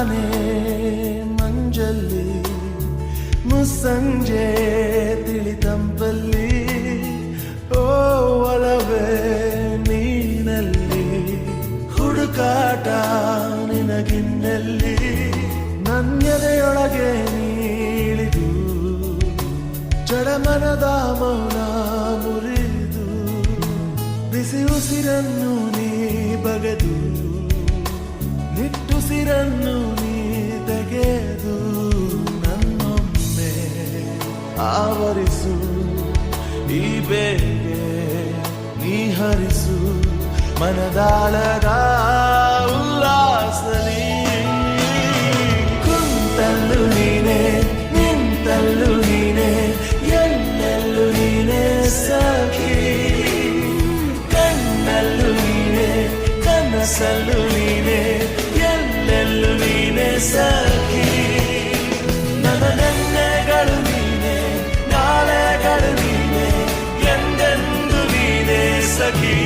ತಾನೇ ಮಂಜಲ್ಲಿ ಮುಸ್ಸಂಜೆ ತಿಳಿತಂಪಲ್ಲಿ ಓ ಒಲವೇ ನೀನಲ್ಲಿ ಹುಡುಕಾಟ ನಿನಗಿನ್ನಲ್ಲಿ ನನ್ಯದೆಯೊಳಗೆ ನೀಳಿದು ಜಡಮನದ ಮೌನ ಮುರಿದು ಬಿಸಿ ಉಸಿರನ್ನು ನೀ ಬಗೆದು ನಿಟ್ಟುಸಿರನ್ನು ನೀ ತೆಗೆದು ನನ್ನೊಮ್ಮೆ ಆವರಿಸು ಈ ಬೇಗೆ ನೀ ಹರಿಸು ಮನದಾಳದ ಉಲ್ಲಾಸಲಿ ಕುಂತಲ್ಲು ನೀನೆ ನಿಂತಲ್ಲು ನೀನೆ ಎಲ್ಲೆಲ್ಲೂ ನೀನೆ ಸಖಿ ಕಣ್ಣಲ್ಲೂ ನೀನೆ ಕನಸಲ್ಲೂ ನೀನೆ ಎಲ್ಲೆಲ್ಲೂ ನೀನೆ ಸಖಿ ನನ್ನ ನೆನ್ನೆಗಳು ನೀನೆ ನಾಳೆಗಳು ನೀನೆ ಎಂದೆಂದು ನೀನೆ ಸಖಿ